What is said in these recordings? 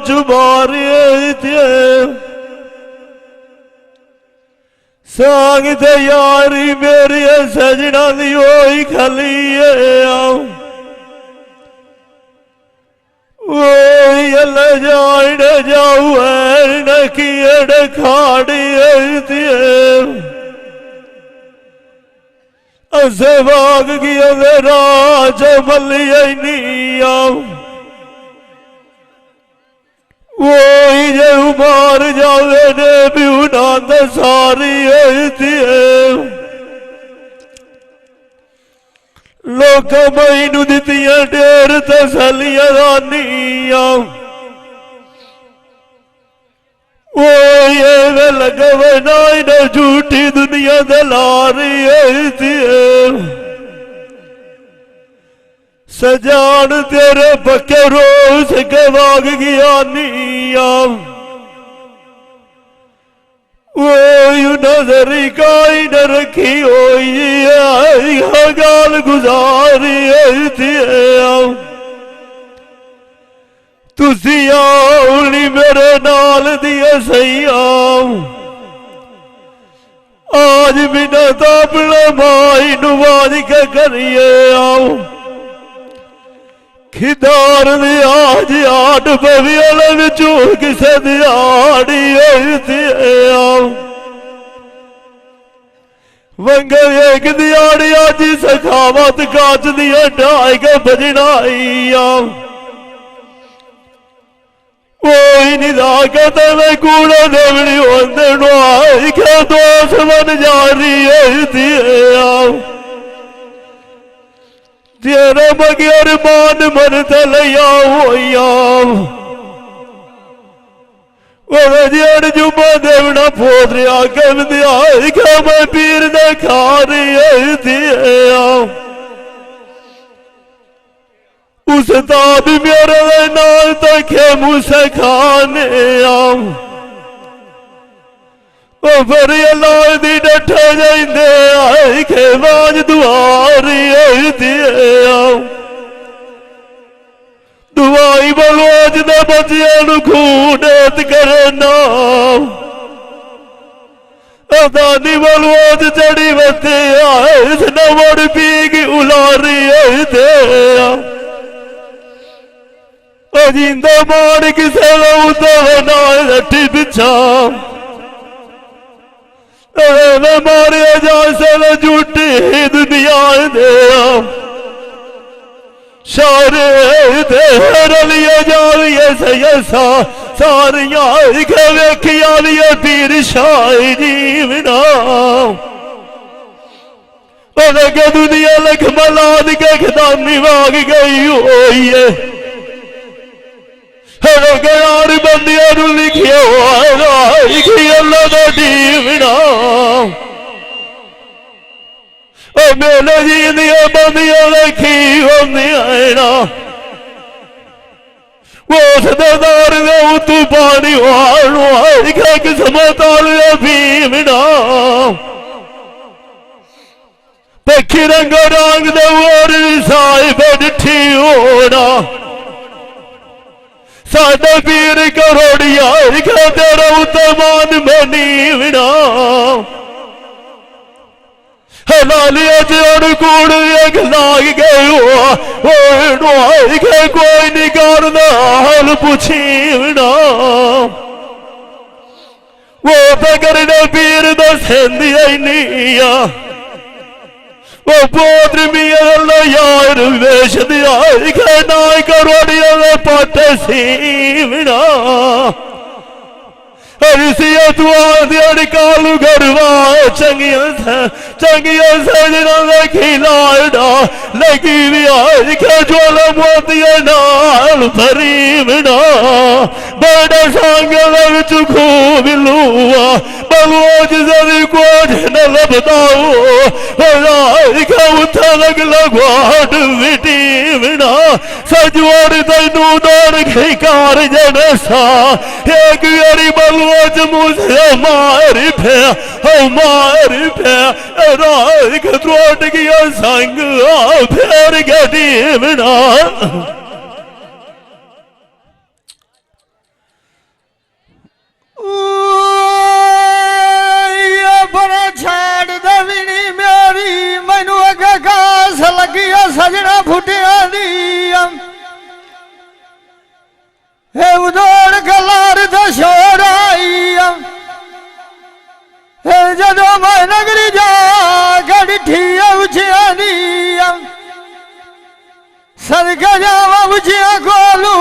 चुमारे थे सांग ते यारी मेरी सजना दी ओई खलिए अल्लाह जान जाऊ न किए खाड़ी असे भाग गया राज मलिया नहीं वो जे मार जावे ने भी उन्होंने सारी लोग मैनू दितियां ढेर तसलियां रानियां वो ये लगवे ना झूठी दुनिया दलारी सजान तेरे पक्के रोज के भाग गया निया वो नजरी काई न रखी हो गाल गुजारी तुसी आओनी मेरे नाल दिए सही आओ आज बिना तापना माई नुवाज के करिए आओ खिदार दी आज आठ पवियल चूह किसे दिहाड़ी आओ वंगे एक दिहाड़ी आज सखावत काच दिया ढाई के बजनाई आओ कोई निदा कहते मैं कूड़ा देवनी होंदे के दोस्त बन जा रही आओ तेरे बगैर मान मन तलिया जेड़ जुम्मा देवना फोद रहा कम दिया के मैं पीर ने खा रही आओ उस्ताद मेरे नाल तके मुझसे खाने आओ फिर अल्लाह दी डठे जाइंदे आई के बाज दुआरी आओ दुआई बलवाज दे बच्चियां खूनेत करना दादी बलवाज चढ़ी बते आए नवड़ पीगी उलारी आओ जिंदा मार किसे उठी पिछा मारे जा से झूठी दुनिया दे सारे रलिए जाविए सयसा सारिया वेखिया लिये पीर शाही जीवना के दुनिया लख मलाद के खदानी भाग गई हुई है यार बंदिया लिखे लिखी अल्लाह का दीवना मेले जी दिया बंदिया लिखी होना वो सदार तू पानी लिखा किस्मत भीमना पखी रंग रंग दे साहिब डिठी होना साडा पीर करोड़िया लिखा तेरा उत्तमान मनी विना हलालिया चढ़ कूड़ एक लाग गए कोई नहीं करना हाल पूछी विना वो पकड़ ने पीर दसेंदिया नहीं वो पोत्र मिया यार वेश दिया ना करोड़िया में पट सीवना हरिसिया तुआ कालू गरवा चंगिया सजना में खिलाड़ा लगी भी ज्वाला मोतिया नाल भरीवना बड़ा सांग खूब लुआ बलवोज जरी को न लबदाओ उठा लग लगवाट विटीवना सजवार तैनू दौड़ गई कार जनसा एक गरी बलवोज मुझे मार पे राख त्रोट गया संग फेर गटीवना सजना फुटिया दिया हे उदोड़ कलार तो शोर आईया हे जदो मैं नगरी जा गठी उचिया दिया सदके जावा उचिया खोलू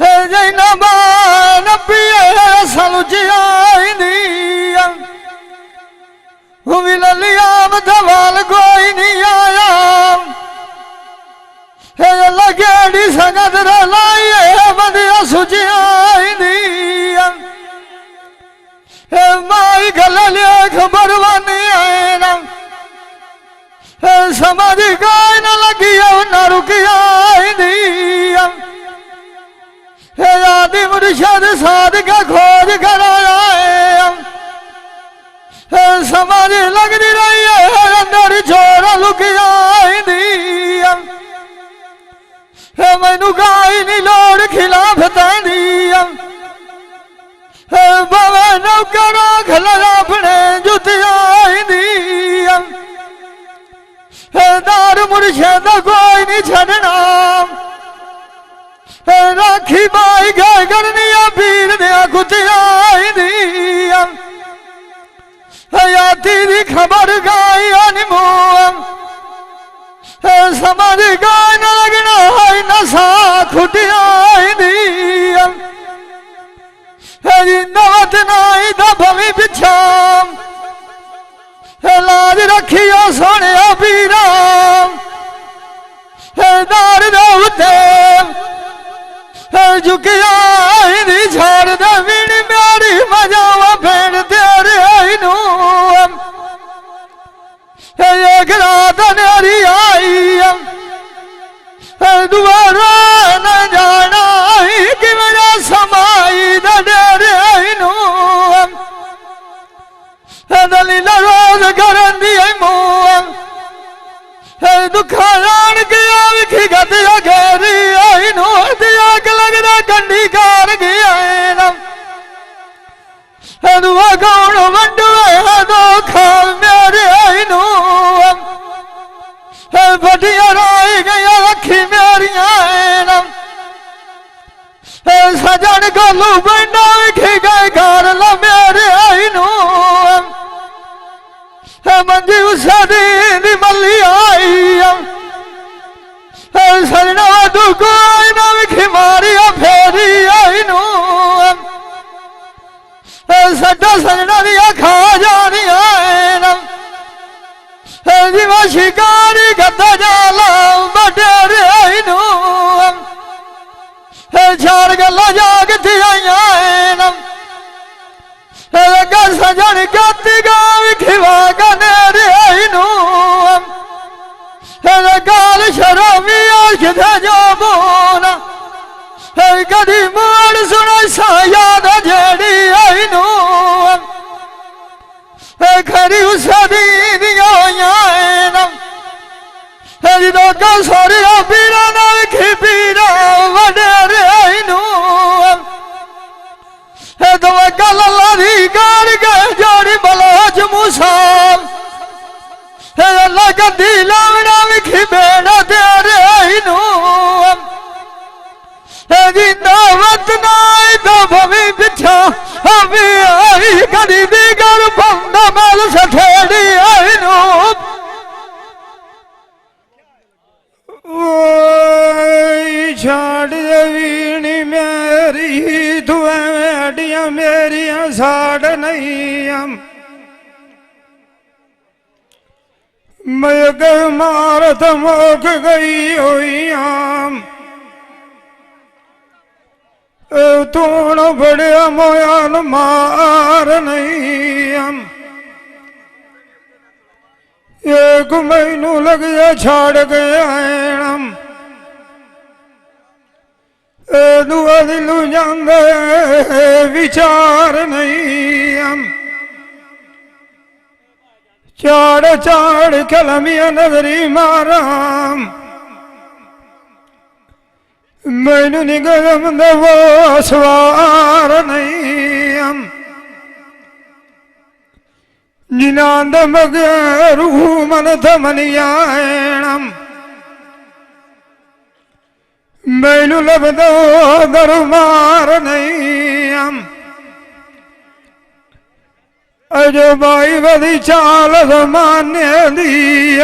हे जैना बान पिए सलुचिया दिया ललिया मधवाल कोई नहीं आया हे लगेड़ी संगत लाइए बदिया सुचिया दिया हे माई गलिया खबर बनी आए हे समझ गए न लगी न रुकिया दिया हे आदि मुर्शद साध का खोज कराया समाज लगनी रही है अंदर छोरा लुकिया दिया मैनू गाय नहीं लोड़ खिलाफ दिया बाबा नौकरा खलरा अपने जुतिया दिया दार मुर्शद कोई नहीं छड़ना राखी बाई गए करनी पीर दिया कुतिया दिया हयाती दी खबर गाई अनमोल समझ गाय न लगना है नशा खुटिया दिया नवत नाई दबवी पिछा लाज रखियो सोने पीरा दार दे झुकिया झाड़ दे वीणी मेरी मजावा भेड़ तेरे एक रात नेरी आई दोबारा न जाना कि मेरा समाई डेरे दलील रोज करन दी मुँह दुखा जान गया विखी गतिया घेरी आई दिया लगना कंडी कार गया दुआ कौन वंडुए दो खा मेरे बटिया राई गया रखी मेरिया सजन गोलू बंडा विखी गए घर ला मेरे मंजी उसे दी मल्ली आई सजना तू कोई ना विखी मारिया फेरी आई सड्डा सजना दिया खा जानी जीवा शिकारी गद्दा जाला बटेरे चार गल्ला जाग थी लगा सजन गति गा विखिवा गनेरे गाल शराबी किथे जो बोना कदी मोड़ सुना सा याद जेड़ी खरी उस दिया जो का सोरी पीरा ना विखी पीरा वडेरे तो गल दी कार गए जोड़ी बलोच मुसाल लगती लावना विखी बेड़ा तेरे जिंदावत नाई तो भवी पिछा अभी आई कदी दी कर बंदा मल सठेड़ी आई छाड़ देवीनी मेरी दुआडिया मेरिया साड़ नहीं हम मैं मारत मोक गई हुई हम तू न बड़िया मोयाल मार नहीं हम एक मैनू लग गया छाड़ गया हम दुआ दिलू जांदे विचार नहीं हम चाड़ चाड़ कलमिया नजरी माराम मैनू निगम वो सवार नहीं हम जिन्हां दा मगे रूह मन थमनियां मैनू लभदा दरबार नहीं अजो बाई वधी चाल ज़माने दी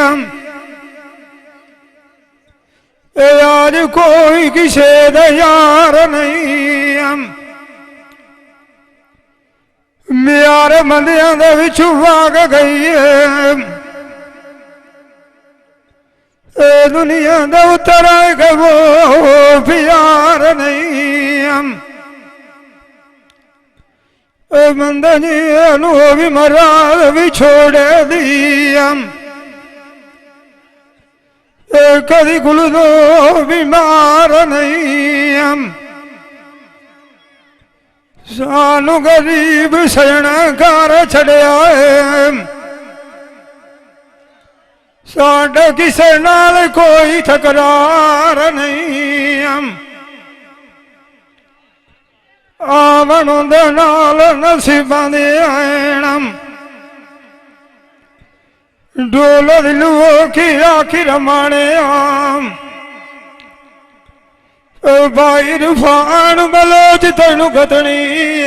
आज कोई किसे दा यार नहीं म्यार बंदियां दे विचों भाग गई है दुनिया दा उतर आए वो प्यार नहीं बंदा जी भी मराद भी छोड़े दिया कदी गुल दो बीमार नहीं सानू गरीब सजना घर छड़िया है साडा किसे नाल कोई तकरार नहीं आवन दे नाल नसीबां दे आण डोल दिलू की आखिर माने बाई रूफान बलोच तेनू गतनी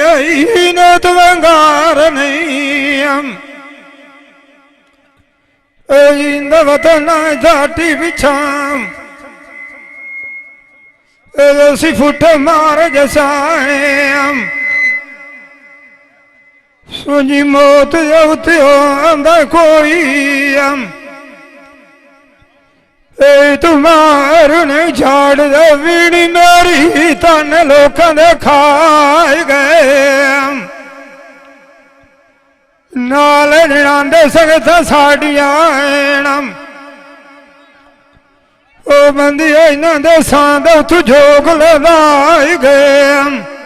आई न तवंगार नहीं इंद वतन जाटी बिछा सी फुट मार जसाए सुनी मौत आंदा कोई तुम्हारू ने झाड़ दे वीणी मेरी तन लोकां दे खाए गए नाल जनांदे संगत साडियां ओ बंदी इन्हां दे सांद उत जोग लगाए गए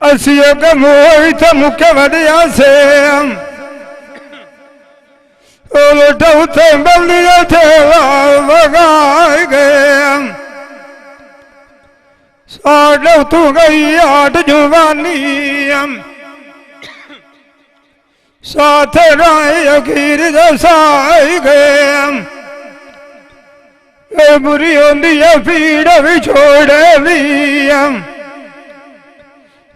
असी अगे मोई तो मुके वधिया से उलट उते बल्लिया थे वगाए गए साढ़े तू गई आठ जुबानी साथ राय अखीर दसाए गए बुरी होंदी है पीड़ भी छोड़े भी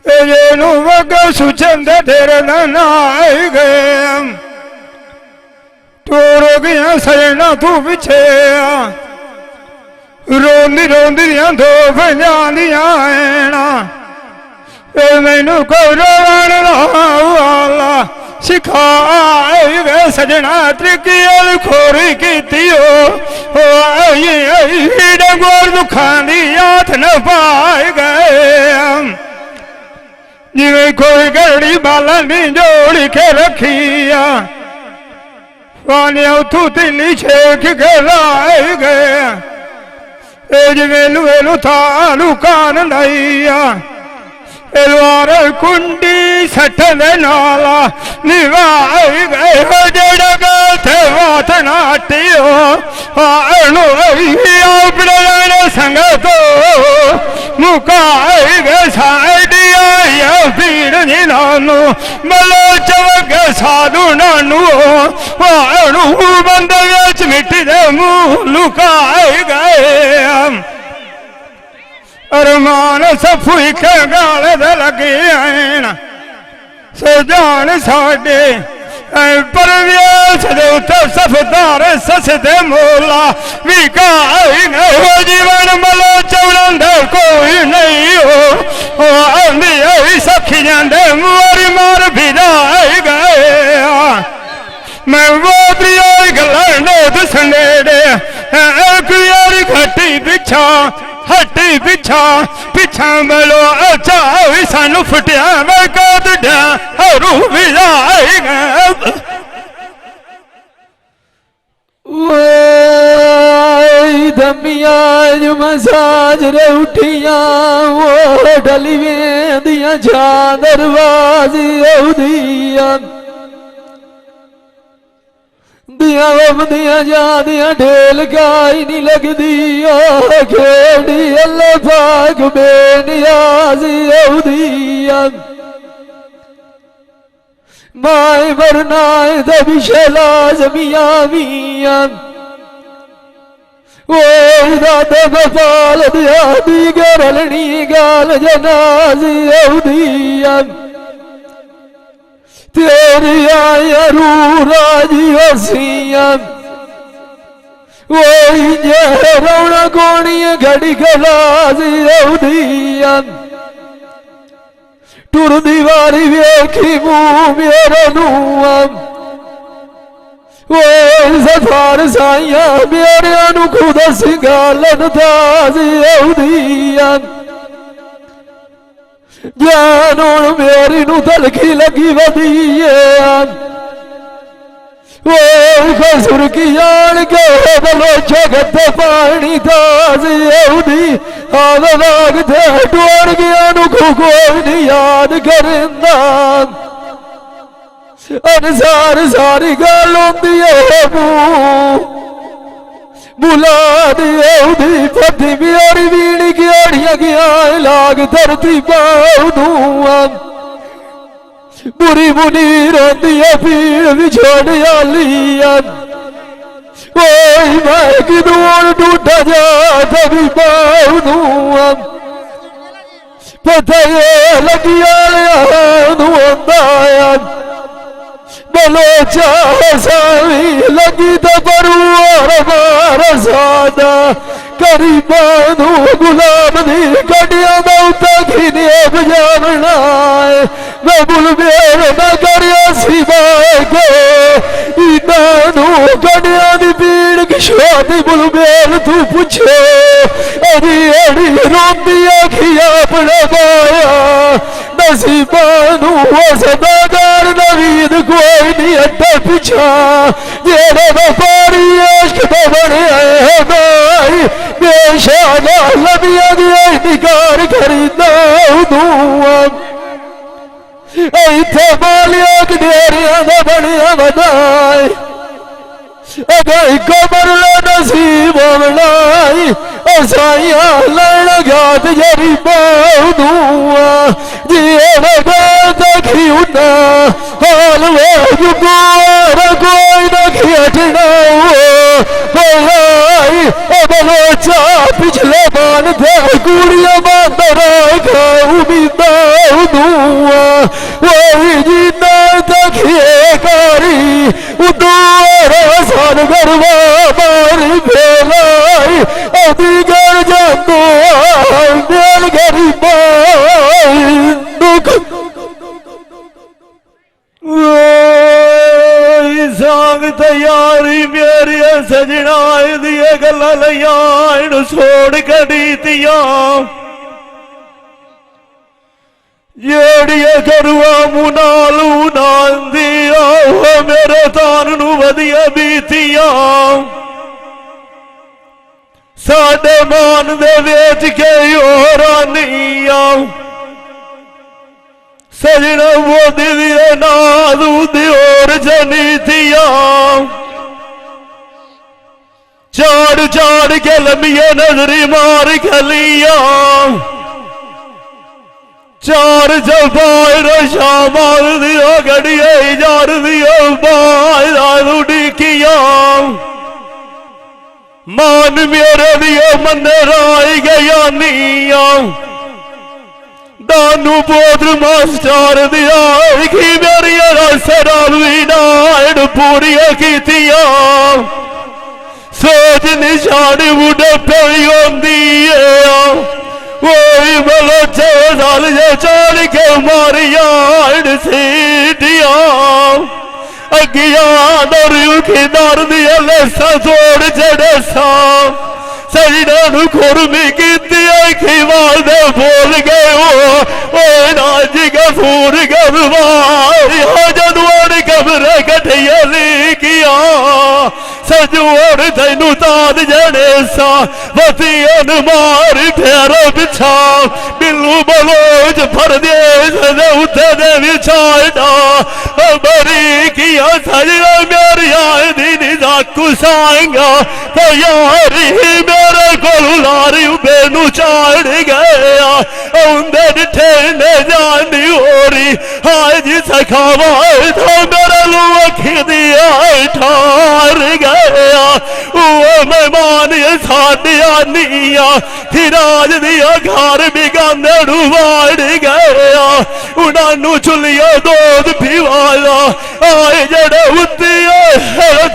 ये वग सुचंद तेरे नाए गए टोर गया सजना तू पिछे रोंदी रोंदी दो पंजादियां मैनू को रोवण वाला सिखाए गए सजना त्रिकी खोरी की डंगोर दुखा दी हाथ न पाए गए जिवें कोई गड़ी बालन दी जोड़ के रखिया पानी उथू तिली छेक के लाए गए जिवेलू थालू कान लाइया एलवार कुंडी सठ दे नाला निवाए गए जड़ थे बात नाटियो अपने संग तो मुकाए गए साइडिया पीड़ नानू मलो चवग साधु नानू बंद मिट्टी दे मुंह लुकाए गए अरमान सफू के गाल दे लगे आन सजान साडे परवेश दे उते सफदार ससदे मोला विकाई न हो जीवन मलो चौड़न दे कोई नहीं हो आंदी आई सखी जांदे मोरी मार भिजाए गए मैं वो प्रिय गलन दसनेड़े यार घटी बिछा हटी पिछा पिछा मलो अच्छा सानू फुटिया मैं कदया हरू भी दमिया मसाज रे उठिया वो डली दिया दरवाजी दिया दिया दिया जा दिया ढेल गाई नहीं लगदी खेड़ी अल्लाह पाक बेनियाजी दिया माए मरना ते पिछे लाजमिया मिया दादे गोपाल दिया दी गरलनी गाल जनाजी औदिया तेरी आया रू राजी हसिया रौना कोणी घड़ी गलाजी औदिया टुर दीवारी वेखी मुंह मेरे नुआ सफार साइया मेरे नु खुद सिंगालन ताजी औदिया जान मेरी नु तलखी लगी वधिए कसुर की जान के बलो जगत पानी ताजी औदी आग लाग थे डोर गया नु कोई नहीं याद करिंदा अनसार सारी गल होंदी है बुला दी फटी मेरी बीड़ी गेड़िया गया लाग धरती पाऊआ बुरी मुनी रोंदी है पीड़ बिछोड़ लिया मैं किदूर टूटा जा तभी पाऊआ पता ये लगिया बलोचा सावी लगी तो बरूर मार सादा करी बानू गुलाम दी गड्डिया दौता खिने बजावना मैं बुलबेर मैं करिया सिवाए के इनानू गड्डिया दी पीड़ की शोती बुलबेर तू पूछे अड़ी अड़ी रोंदी अखिया अपने बाया नसीबानू सदागार नवीद कोई नहीं अड्डा पिछा जेड़ा व्यापारी इश्क तो बने है भाई बेशाना लबिया गया निकार खरीदा दूआ इथे मालिया डेरिया का बनिया बधाई अगर कमर ले नसीब बनाई साइया लड़ घाट जरी दूआ जिए देखी उन्ना हाल वो कोई नहीं हटना बलोचा पिछले बान थे कुड़िया बांधरा उम्मीदा दूआ वही जीना देखिए कारी उदूरा सन गरवा मारी फेलाई अभी घर जातो मेल गरीबा सांग तैयारी मेरी सजना दिए गल लिया छोड़ कड़ी तिया जेड़िया करुआ मुनालू नांदिया मेरे तान नू वधिया बीतिया साडे मान दे वेच के रानिया सजना मोदी दिए नादू दियोर जनीतिया चाड़ चाड़ के लंबिया नजरी मार खलिया चार जबार शामाल दिया गड़िया जार दिया बाई किया मान मेरे दिया मंदिर आई गया निया दानू पोत्र मास्टर दिया की मेरी शराबी नाड़ पूरी कीतिया सोच निशानी बुढ़े पई होंदी वही बोलो 6 साल जे चढ़ के मारिया सीटिया अगिया दरुखी दर दिया लेसा जोड़ चढ़े सा सजना खुरमी की खीवाल दे बोल गए ओ नाज गफूर गवार जदवार कमरे कठिया किया सजोर तेनू ताद जने सा वतियन मार ठहरो बिछा बिल्लू बलोच फर दे उते दे बिछाड़ा बरी किया सजना मेरी आए दिन कुसाएंगा तो यारी मेरे को लारी बेनू चाड़ गया उन्दे ठेने जानी हो रही हाय जी दिखावा था मेरे लू अखी दिया ठार गया वो मेहमान ये साडिया नीया फिराज दिया घर बिगाने वाड़ गया उन्होंने चुलिया दूध पिवाया आए जड़े उत्ती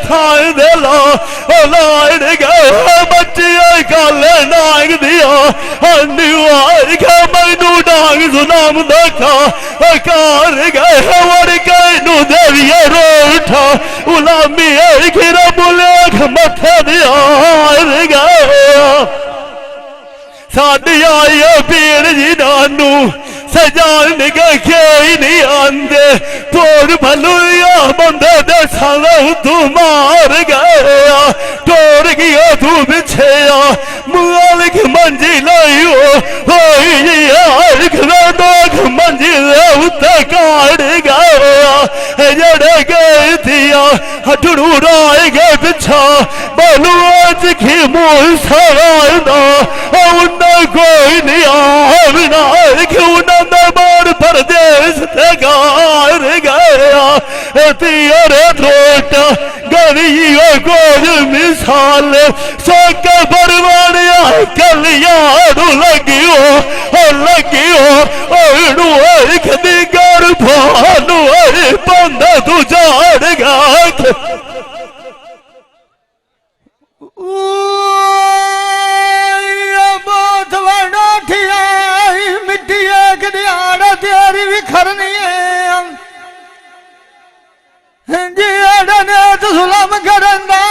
थाए दिला लाड़ गया बच्चे गल नांग दिया मैनू डांग सुनाम देखा कार गए वड़ गए देविया रोठा उलामी खिरा बुलेख मथे दियार गया साड़ी आई पीड़ जी नानू सजान के नहीं आंदे तोड़ भलुया बंदे दे साला तू मार गया तोड़ गया तू बिछया मालिक मंजी लाइयो मंजिल उत्ते काट गया जड़े गए दिया हटड़ू राय गए पिछा बोलू आज की मूल सवारना उन्हें कोई नहीं आना उन्होंने बार परदेश ते गार गया तियारे थोट गली गोज मिसाल सोक बरवानिया कलियारू लगियो खदी कर भानु बंद तू जाड़ गा बहुत बड़ा ठियाई मिट्टी एक दिहाड़ा तेरी भी खरनी है जी ने तो सुलम करना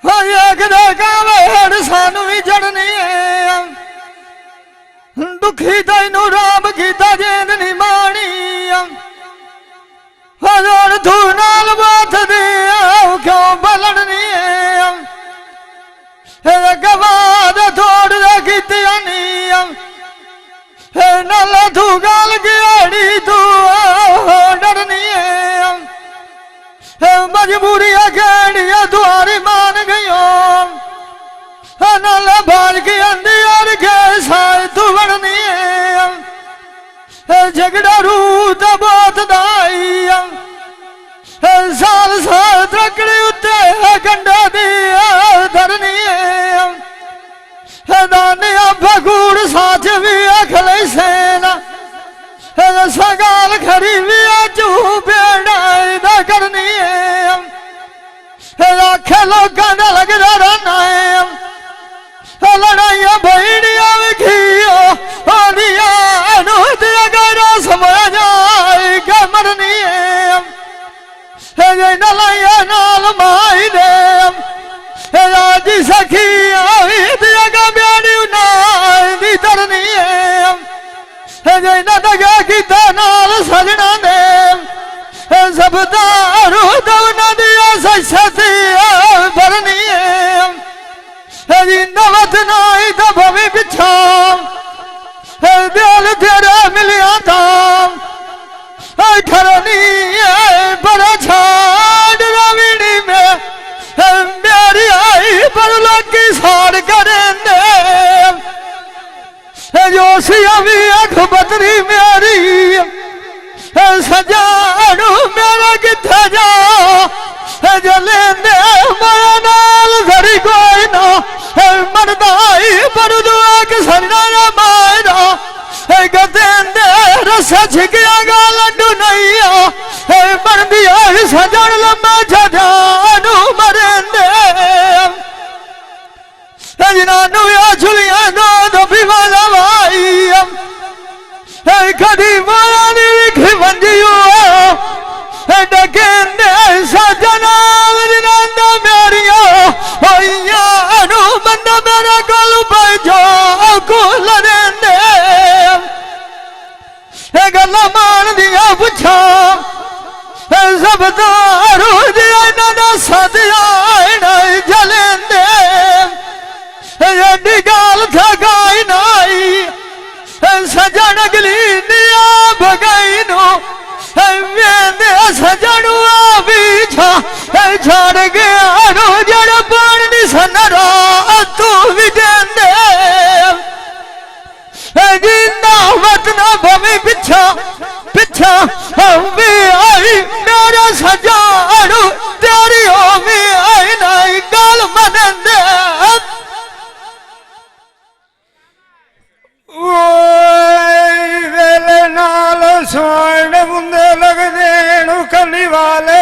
है एक देखा सानू भी चढ़नी है दुखी तैनू राम गीता जेन नी मानी हजर तू नाल बात दिया क्यों बलड़नी है गवाद थोड़ की नल तू गाल गियाड़ी तू डरनी है मजबूरी अकेड़िया द्वारी मान गयो नल भाज की अंधी और के साय तू बननी है झगड़ा रूत बहुत दाई साल साल त्रकड़ी उत्ते कंडा दी धरनी है दानिया भगूड़ साच भी अखले सेना सगाल खरी भी चू बेड़ा करनी है आखे लोगों ने लगता रहना है लड़ाइया बहनिया भी खियो गैरा समझ जाए क्या मरनी है नलाइया नाल माई दे राज सखी आई दिया ब्याड़ी नाई तरनी है न दगा किता नाल सजना दे सब दारू दवना दिया सती भरनी है नवत नाई तो भवी पिछा दिल तेरा मिलिया धाम खरनी बड़ा छाड़ रविणी में मेरी आई पर लगी साड़ करेंगे जोशिया भी अख बदरी मेरी सजानू मेरा किथे जा जलेंदे माया नाल घड़ी कोई ना मरदाई पर दुआ के सरना मायरा गदेंदे रस छिकिया गा लड्डू नहीं बनदी सजन लम्बा छजानू मरेंदे जिनानू या झुलिया दो विवाद भाई कदी माया नी लिखी बंजियो डकेंदे सजना जिनांदा मेरिया होइयानू बंदा मेरा गोलू बैठो कुल देंदे गल्ला मान दिया पुछा सब दारू दिया ना सदिया जलेंदे एडी गाल थकाई नाई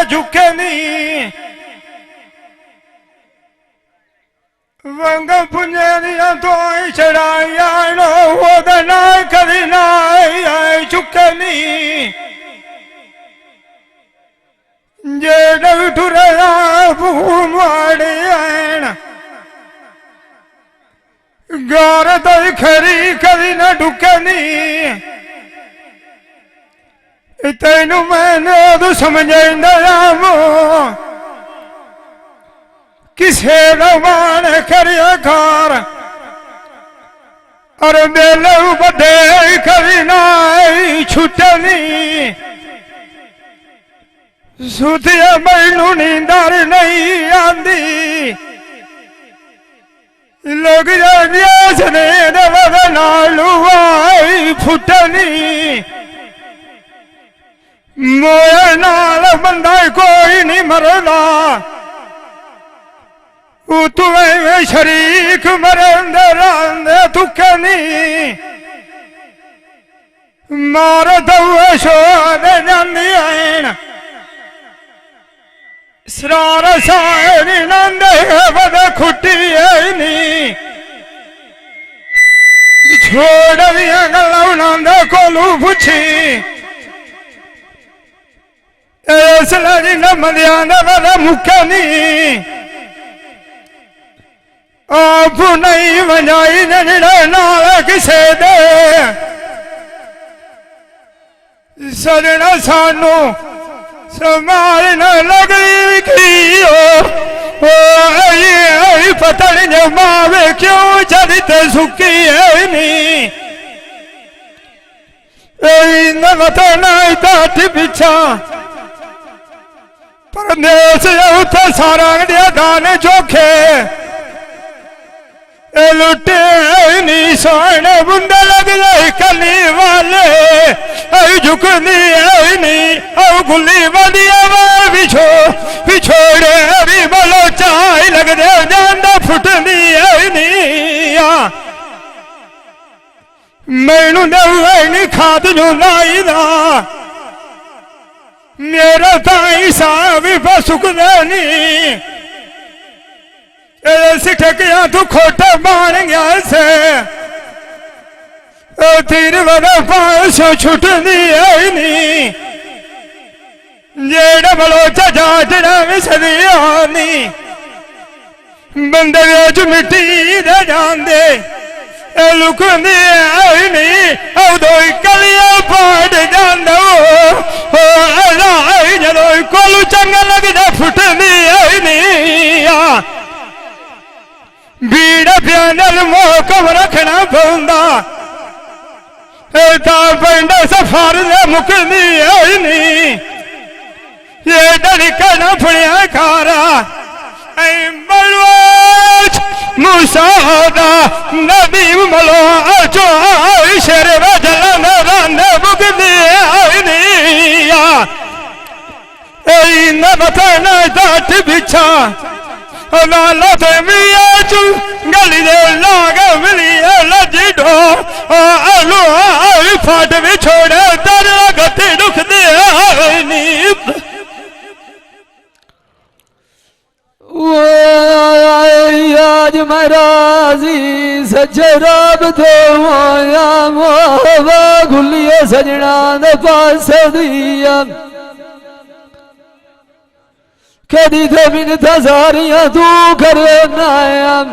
झुके नहीं वंग पुंजे दिया तो चढ़ाया नो वो ना कभी ना झुके नहीं जे ठुरया माड़े गार तो खरी कभी ना ढुके नहीं तेनू मैंने तो समझा मो किसे रवान करिया कार और मेले बड़े कभी ना छुटनी सुतिया मैनू नींदर नहीं आंदी लोग ने नालू आई फुटनी मोए नाल बंदा कोई नहीं मरदा तुम्हें शरीक मरंदे रांदे तुके नहीं मार दौए शोदे जानी आन सरार सारी नंदे बदे खुटी नहीं छोड़ दिया गल्लां नंदे कोलू पुछी इसलिए जी नमदिया बदे मुक्के नहीं आप नहीं वजाई जड़े नाल किसे दे सजना सानू समाल न लगी की पता नहीं जमावे क्यों चरित सुखी है नहीं ताठ पिछा परदेश उथे सारा दाने चोखे लुटे नहीं सोने बुंदे लग जाए कली वाले झुकनी नहीं गुली वालिया पिछो पिछोड़े अभी बोलो चाय लग दे जाना फुटनी नहीं मैनू नहीं खाद जो लाई दा मेरा ताई सा भी सुखदा नहीं ठकिया तू खोटा मान गया से तीर वाला पास छुटनी है नहीं जेड़ा बलोचा जाटना में सदिया नहीं बंदे बेच मिट्टी दे जान दे लुकनी है नहीं दो कलिया पाट जाना जदों कोलू चंगा लगदा फुटनी है नहीं बीड़ा प्यानल मोकम रखना पौंदा पेंडा सफार मुकनी है नहीं ये डरिकना फड़िया खारा बलवाच मुसादा नदी मलो चो शेर जलन रन मुकनी है नहीं न दाट बिछा लाला ते मिया चू गली दे लाग मिली लजी डो आलू आई फाट भी छोड़े तेरे गति दुख दे नी आज महाराजी सजराब दे माया मोवा गुलिया सजना दे पास दिया कदी तो बिन सारियां तू करे नायम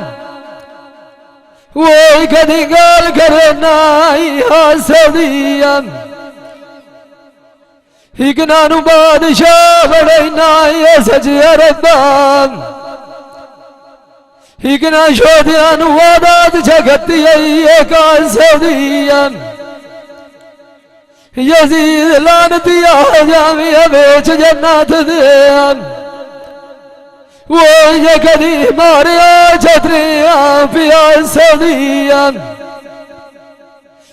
वो कदी गाल करे नाई हसदियम इकनानु बादशाह बड़े नाई सजिया रब्बाम इकना शोधियानु वादात जगती एक सदियम यजीद लानतिया जामिया बेच जन्नत देम वो ये कदी मारे छत्रिया पिया सदिया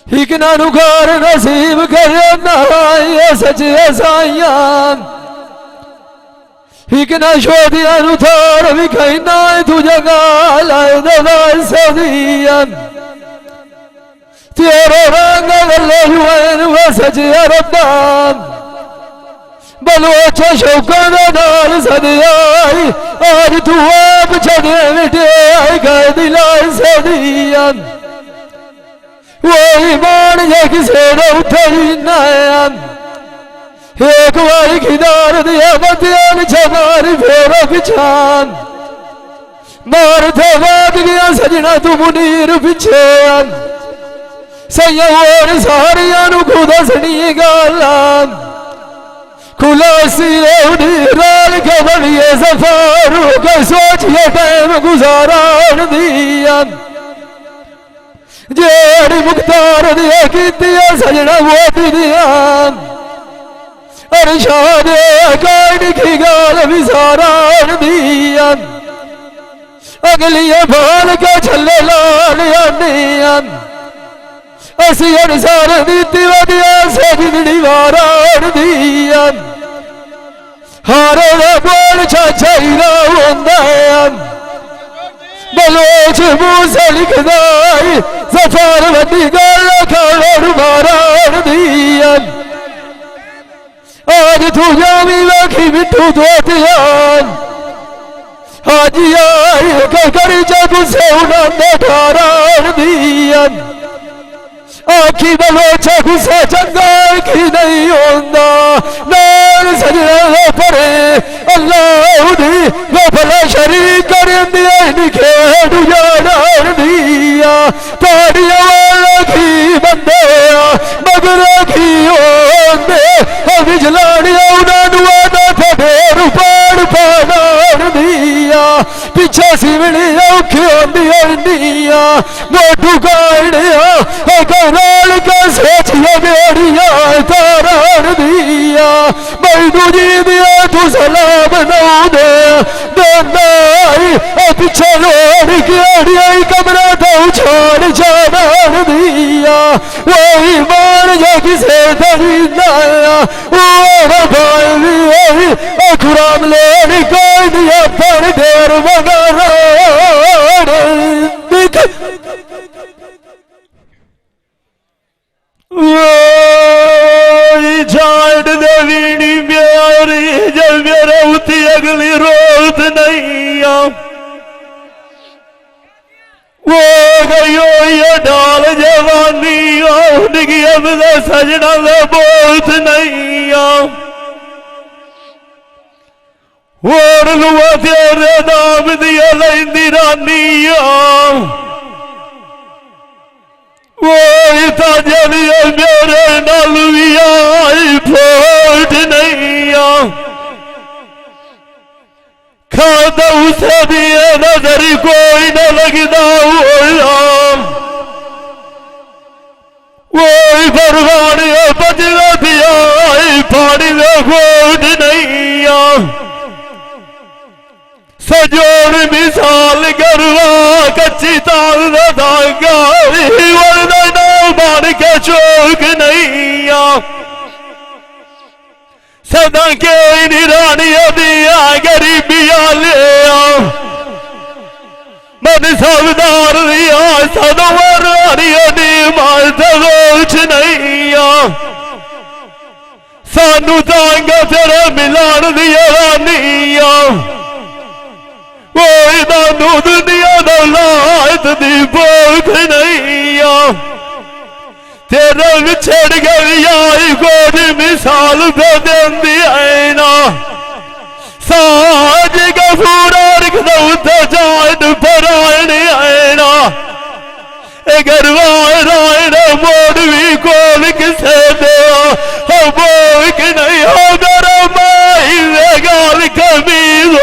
इकना नुकार नसीब करे ना ये सचे साइया इकना शोधिया नुथार भी कहना तुझे गालाए दवा सदिया तेरे रंग वल्ले हुए वो सचे रब्बाम बलोच शौकों के नाल सदियाई आज तू आप छड़े मिटाई कर दिलाई सदियान वो ईमान ये किसे न उठई नयन एक बार किनार दिया बतियान छमारी फेरो पिछान मार थे भाग गया सजना तू मुनीर पिछेन सैया और सारिया नु खुदा सनी गालान खुलासी उड़ी राल के बड़िए सफारू के सोचिए टाइम गुजारान दियान जेड़ी मुख्तार दिया कीतिया सजना वो दियान अरशाद काट की गाल विसारान दियान अगली बाल के छले लाल आनियान असी अनुसार नीति वदिया सजनी वारान दियान हारे दा बोल छाछईरा होंदायान बलोच मूसे लिखदाई सफार वड्डी गल खाड़ वारान दियान आज तू जावी वाखी मिठू दोतियान हाजी आई करी जब से उन्होंने ठारान दियान आखी बलोचा गुस्सा चंगा की नहीं होंदा नाल सजना परे अल्लाह दी वो भला शरीक कर दिया निखेड़ जान दिया ताड़िया वाला की बंदे मगर की होंदे विजलानिया उन्होंने वादा था ढेर पाड़ पाड़ दिया पीछे सिवनी औखी होंदी निया मोटू गाड़िया गौराल का सोचिया बेड़िया तारान दिया मैनू जी दिया तू सलाम नौ दे पीछे लोड़ गेड़िया कमरा तो छोड़ जान दिया वही मान जो किसे दरीदाया वो भाई भी वही खुराम लेन कोई दिया पर देर मगर झाड़ देवीनी प्यारी जब मेरा उती अगली रोत नहीं वो गयो ये डाल जवानी उनकी अब सजना का बोत नहीं और लुआ तेरे नाम दिया लेंदी रानी वो ताजलिया मेरे नाल भी आई फोट नहीं खादा उसे दिए नजर कोई न लगता वो भरवान बजला दिया पानी में फोट नहीं सजोड़ मिसाल करवा कच्ची ताल धागा मान के चौक नहीं सदा के निरानिया दिया गरीबिया ले मन सबदार दिया सदवर मारत रोच नहीं सानू तांग तेरे मिलान दिया रानिया वो इदानू दुनिया दौलात दी बोत नहीं तेरे विछड़ गई आई कोई मिसाल पे देंदी आईना साज गफूरा रखदा उते जान परायण आईना गरवाए रायण मोड़ भी कोल किसे दे बोक नहीं हो मेरा माई गाल कमीज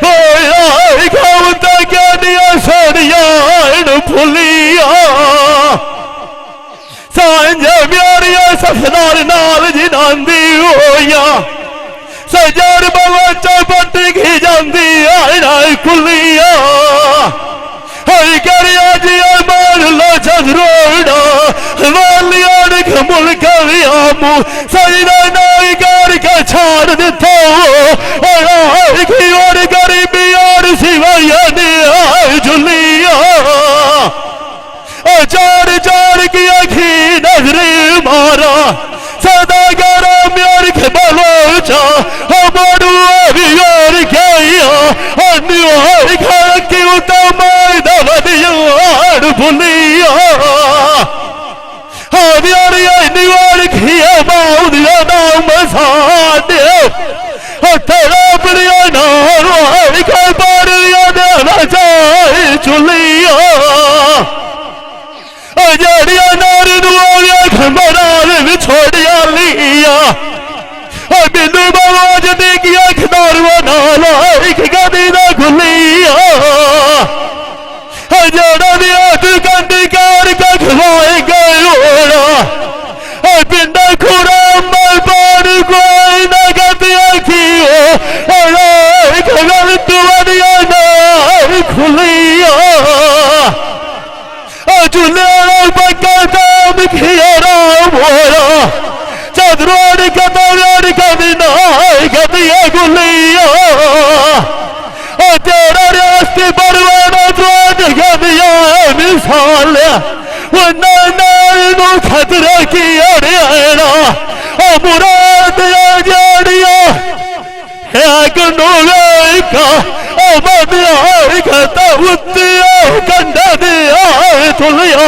हो यार खाऊता क्या दिया सोनिया फुलिया सांझे प्यारिया सफदार नाल जिनांदी होया सजर बवचा पट्टी की जांदी आईना कुलिया हई करिया जिया मान लो छरोड़ा वालिया ने मुल्क वियामू सईदा नाई कर के छाड़ दिता और गरीबी और सिवाया ने जुलिया चार चार की अखी नजरी मारा सदा गरम यार के बलो सालिया वो नानू खतरा की अड़ियाना ओ मुराद जड़िया एक नूरे का ओ बदिया कहता उत्तिया कंधा दिया तुलिया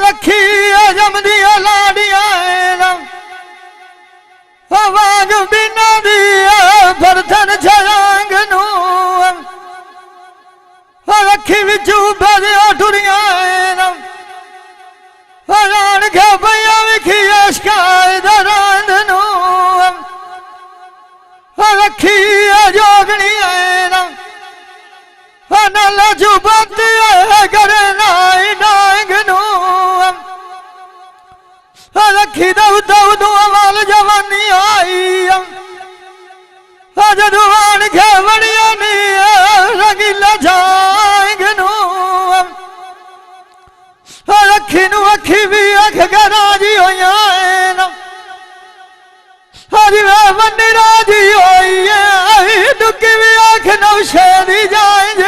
रखी जमदिया लाड़िया वाग बिना दिया बर्तन छलांग रखी बिचू बदिया टुरिया रान के भैया विखी अशकाय दरांद रखी जोगनिया नला जुबती करे नाई नांग रखी दऊ दऊ दुआल जवानी आई जदुआन के बड़िया नी रंगीला जाएंग रखी नू अखी भी अख राजी हो हरी वे बन्नी राजी होई दुखी भी अख नौशेरी जाएंग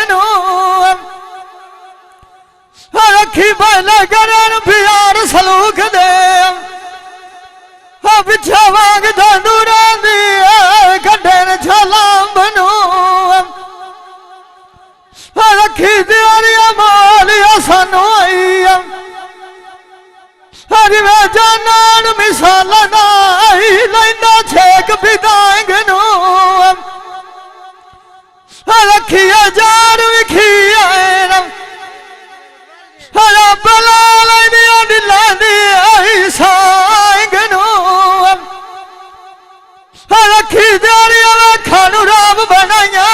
रखी पहले करन प्यार सलूक दे पिछा वाग धंधुरा दिए कठिन छलाम बनू रखी दियारिया मालिया सानू आई हरी वे जानन मिसाल नाई लैंदा छेक बिदांग नू रखी जार विखी आए हरा बला लैंदिया दिला दी सांग नू रखी दियारिया खानू राम बनाया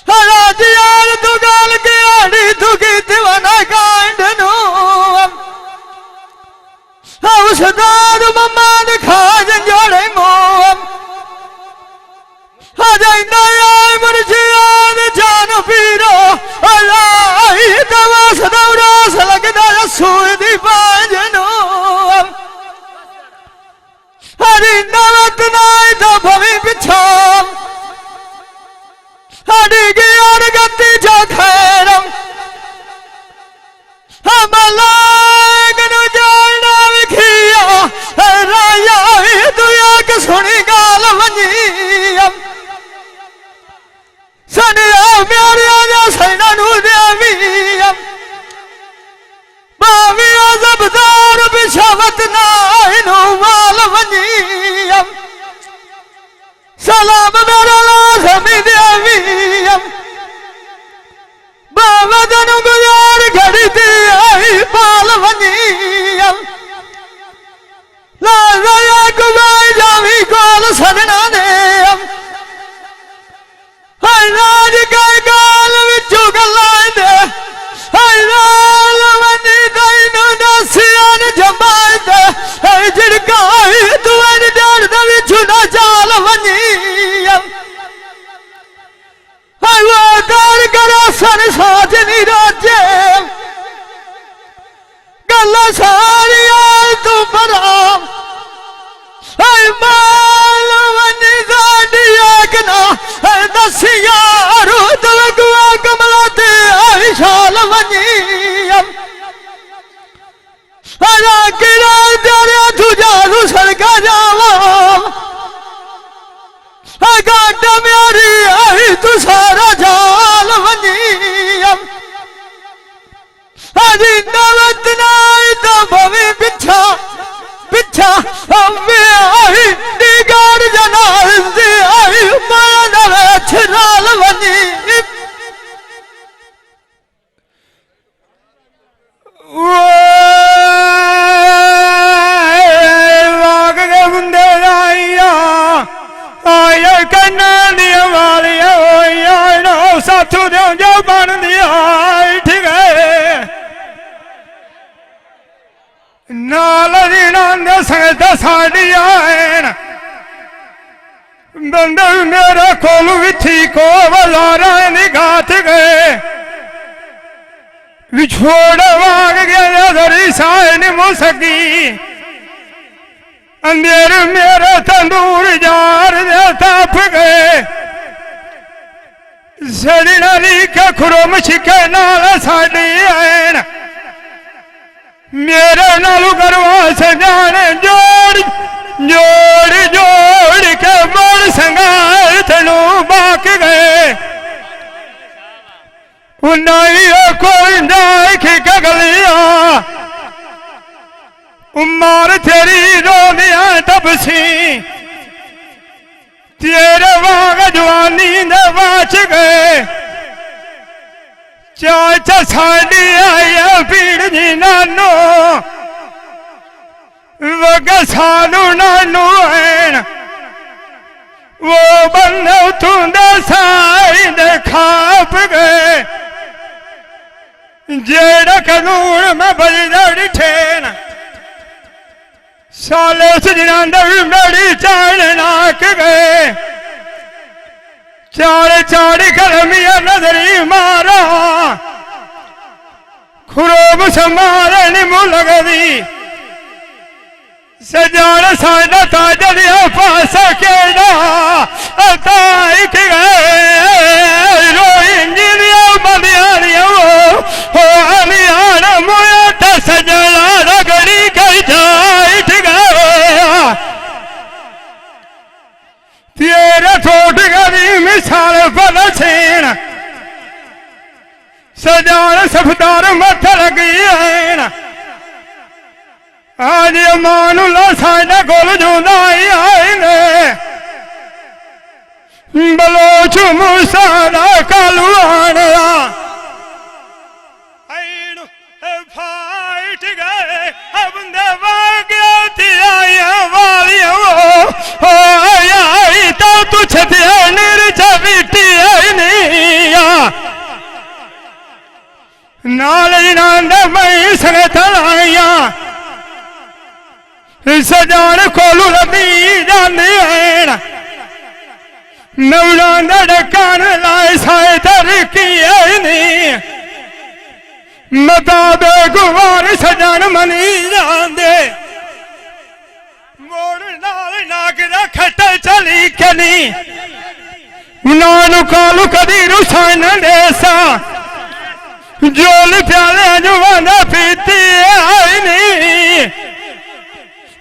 हरा दियार तू गाल के आड़ी तू की दीवाना कांड नू उस दाद मम्मा ने खा जोड़े मोम हजाई मुर्शियान जान पीरो अल्लाह दवा सदौरा लगदा सूई दी बाजनो हरी नवत नाई तो भवी पिछा हरी गियार गति जो खैरम हमलागनु जाना विखिया राया दुया के सुनी गाल वंजीम सनिया प्यारिया जा सैना नू देवीम बाविया जबदार बिछावत नाइनु वाल वंजीम सलाम मेरा लाज़मी देवीम बाबा दनु गुजार घड़ी दी आई पाल वंजीम लाज़या गुबाई जावी गोल सदना देम राज के गाल विचू गलाए दे लाल वनी दैनु दसियान जमाए दे जिड़काई तुवन डर द विचू ना जाल वनीम वो दार करा सन साजनी राजे गल्ला सारिया तू बराम माल वनी दाड़ी आगना दसिया रूद लगुआ कमला ते आई शाल वनीम हरा गिरा तेरे तुझा सड़का जावाम गाड मेरी आई तू सारा जाल वनीम हरी नवत नाई तो भवी पिछा पिछा हमें आई दिगार जनाल से आई माया नवे छिराल वनीम लाग के बुंदे आइया आया कन्ना दिया वालिया होया नो साथू दे जो बन दिया ठीक है नाल दीनां दे संगत साड़ी आएन बंदे मेरे कोल विथी को वलारा नी गात गए विछोड़ वाग गया धरी साए ने मुसकी अंधेर मेरे तंदूर जार दे तप गए सड़ी नाली के खुरम छिके नाल साड़ी ऐन मेरे नालू करवा सजान जोड़ जोड़ जोड़ के मन संगार थनू बाक गए उन्नाई कोई नाख गगलिया उम्र तेरी रोनिया तपसी तेरे वाग जवानी ने बाच गए चाचा साड़ी आया पीड़ जी नानो वग सानू नानू ऐन वो बंदे तुंदे साई दे खाप गए जेड़ा कानून में बजदा ठेन साले सजनांदर मेरी चाल नाक गए चार चार कलमिया नजरी मारा खुरोब संभाले नी मुँह लगदी सजान साडा ताजलिया पास केड़ा ताई के गए रोइन जिलिया बलियारिया हो अलियान मोया ता सजना रगड़ी गई जाइट गया तेरे थोट गरी मिसाल बल छेन सजान सफदार मत लगी है आज मानू ला साडा कोल जोंदा आएंगे बलोच मूसा दा कालू आना फाइट गए अब वाग्या वालिया हो आई तो तुझ निर्जा बिटी नाल नांद मई संगतलाइया सजान कोलू लदी जाने हैं नवलांदा डकान लाए साए तरकी नहीं मता दे गुवार सजान मनी जांदे मोड़ नाल नाग दा खट्टा चली कनी नानू कालू कदी रुसान देसा जोल प्याले जुवाना पीती आई नहीं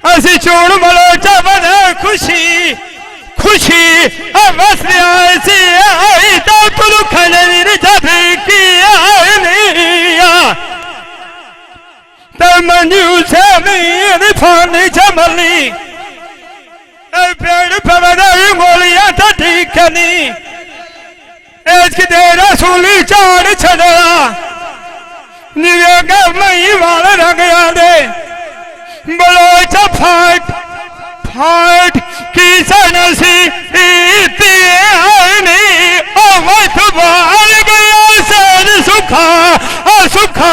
असी चोण मलोचा बना खुशी खुशी बस ऐसी आई तो तुलू खजरी जभी की आई नहीं तब मंजू से मेरी फानी चमली पेड़ पवना गोलियां तो ठीक नहीं इसकी देरा सूली चाड़ छड़ा निवेगा मई वाला रंग दे बलोचा फाट फाट की सनसी इतनी आनी अवध बाल गया सर सुखा सुखा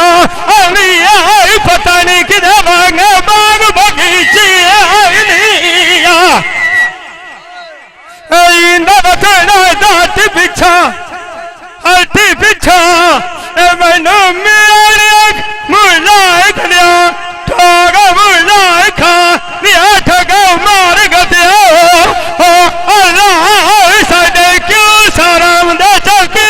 अली आई पता नहीं किधर भाग बाग बगीचे दात पिछा अल्टी पिछा मैनू मेरे मुलाय खलिया ठगा मुलाय खा लिया ठगा मार गया अल्लाह साडे क्यों सारा मुंडा चलते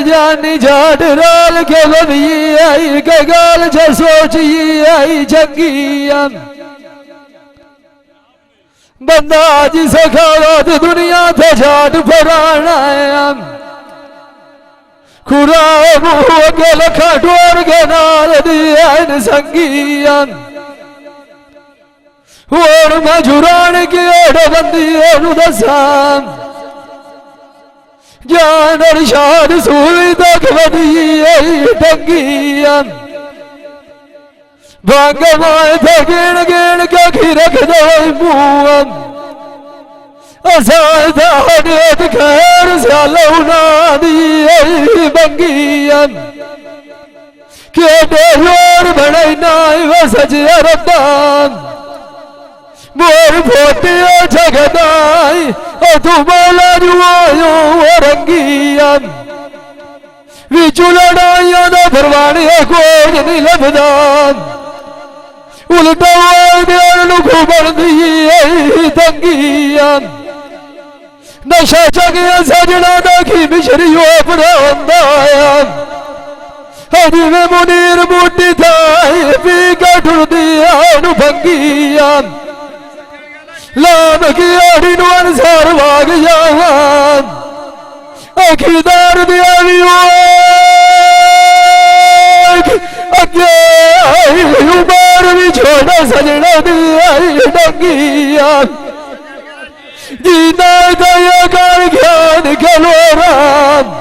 जानी झाड़ राल के बनी आई गगाल छ सोची आई जंगी बंदा जी सखावत दुनिया थे झाट फराना खुरा मुँह के लखा डोर के नाल दिया संगी और मैं जुरान की ओढ़ बंदी और दसाम जान और शान सूई तक बदी टंगी भाग माए थे गिण गिण के खिरक दो मुँह असाद खैर सालौना दी बंगी के डोर बनाई नाई वसज अरदान मोर फोटियो जगदा तू माला जुआयो रंगिया विचू लड़ाइया दा फरवाने कोई नहीं लभदा उल्टा घूमन दी तंगिया नशा चगिया सजना दा की मिशरियो अपना जिवे मुनीर बूटी थाई पी के ठुरदिया भंगिया लाम की आड़ी अनुसार भाग जावान अखीदार दिया भी अगे उमर भी छोड़ा सजना दिया डंगिया जीना गया कर ज्ञान गलोराम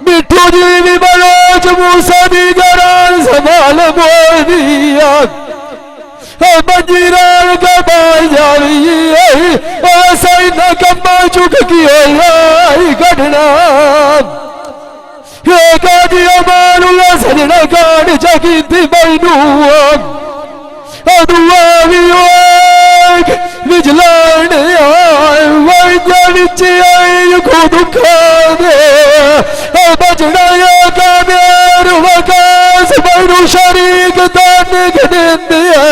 मिठू जी भी बलोच मूसा दी गरान संभाल बोल दिया मंजीरान का बाई जावी सही न कम्मा चुक की घटना मारूला सजना काट चकी थी मैनू दुआ भी विजलान विच आई खुद खा दे बचना का मेरू वकास मैनू शरीक तानिक दिंदिया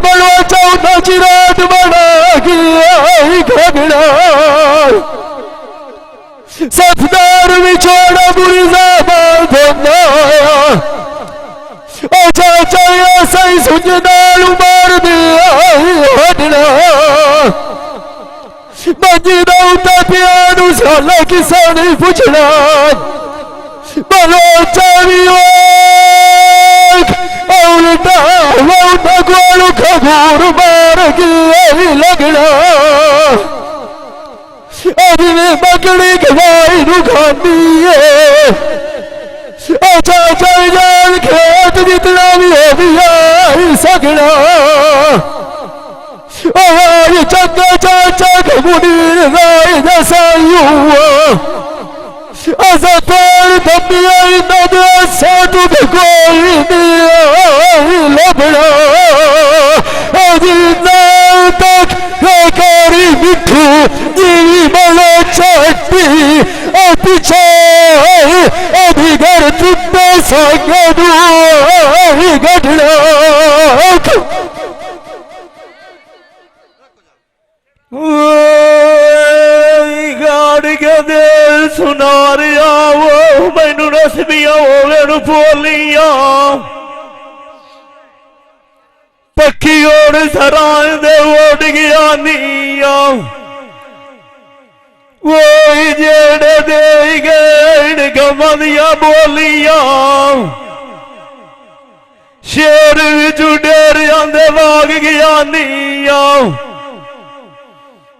बड़ो चौथा चिराट बना गया खगड़ा सफदार विछोड़ा बुरी ज़बान धोना चाचा सही सुझनाल मार दिया हटना मंजी दौता प्यानू साला किसा नहीं पूछना बलोचा भी उल्टा उल्टा गोल खगोर मार गया लगना अभी में बकरी गवाई रुखानी है अच्छा जान खेत जितना भी हो गया सगड़ा ये चंगा चाचा मुनीर गाय जैसा युवा ऐसा तोड़ दबिया नदे साधु कोई नहीं लबड़ा तक करी मिठू जीवी बलो चट्टी पीछे अभी घर चुप्पे संगू गढ़ना गाड़ी के दिल सुना रिया वो मैनू नसबिया होवे बोलिया पक्षी और सराय दे उड़ गया नीया वो जेड़े दे गए गमदिया बोलिया शेर जुडेर आंदे लाग गया नीया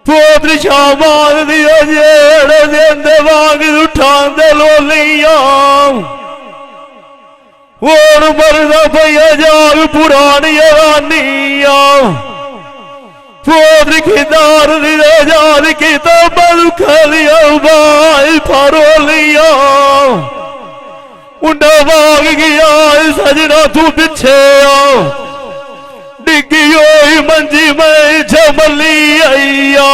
पोत्र शामाल दिया जेड़े देंदे वाग उठांदे लोलिया और मरदा भैया जाग पुरानी रानिया पोत्र खिदार दिया जाग की तो बलुखलिया बाई फरोलिया उन्ना वाग गया सजना तू पिछे आओ डिगी होई मंजी में झमली आईया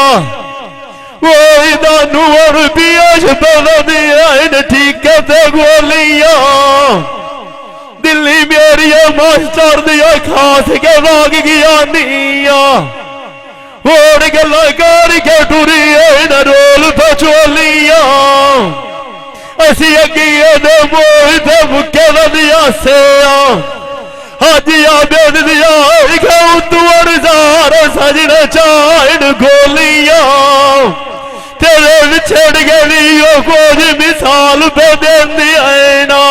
वही दानू और पियाज बलदिया इन ठीक ते गोलिया दिल्ली मेरी मास्टर दिया खास के वाग गया नीया और गला कर के टुरी इन रोल बचोलिया असी अगिए ने मोह ते मुके दिया से हाजिया बेद दिया तुअर जार सजन चाइन गोलिया तेरे बिछड़ गई कुछ मिसाल पे देंदी आना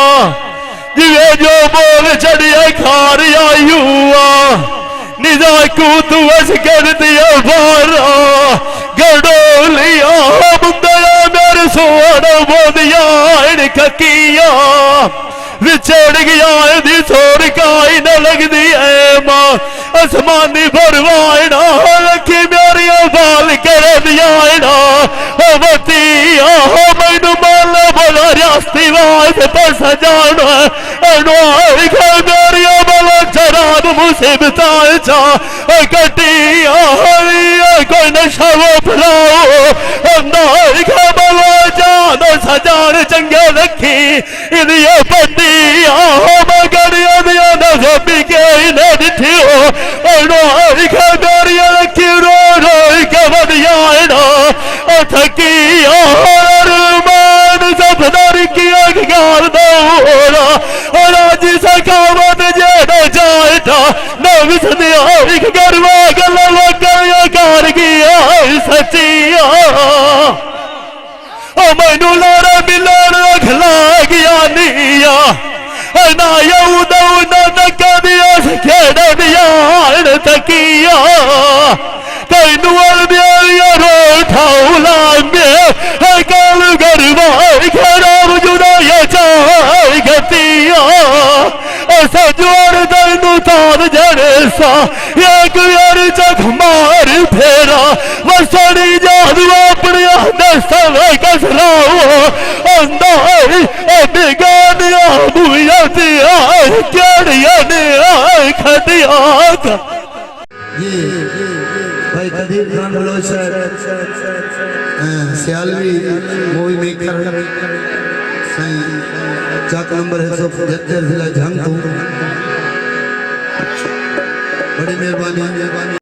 जिवे जो बोल चढ़िया खार आयुआ निजा को तू अस कर दिया बारा गडोलिया मुंदया मेरे सोना बोदिया इन ककिया विछड़ गया दी छोड़ काई न लगदी है मां आसमानी भरवाना रखी मेरी बाल कर दिया बती मैनू माल बोला रियासती वास पर सजाना मेरी बाल चराद मुसीबत चा कटिया कोई नशा वो फलाओ अंदर के बलो जान सजान चंगे रखी इनिया बंदिया मगर नजमी के न दिठियो और के मेरिया रखी रो रो के बदिया थकिया सफदर किया गाल दौरा और आज सखावत जेड़ा जाए था नवी सदिया एक गरवा गला कर गया सचिया मैनू लारा मिलारा खला गया निया ना यऊद न कदिया खेड़ा दिया तकिया कई नुअर रो ठाउला में काल गरवा खराब जुदा चाय गतिया सजोर दर्द तार जड़े सा एक यार चख मार फेरा वसड़ी जादू अपने दस्तव कसराओ अंदर बिगानिया बुया दिया केड़िया ने खदिया भाई कदीर खान बलोच सियालवी मूवी मेकर चाक नंबर है 175 जिला झंग बड़ी मेहरबानी।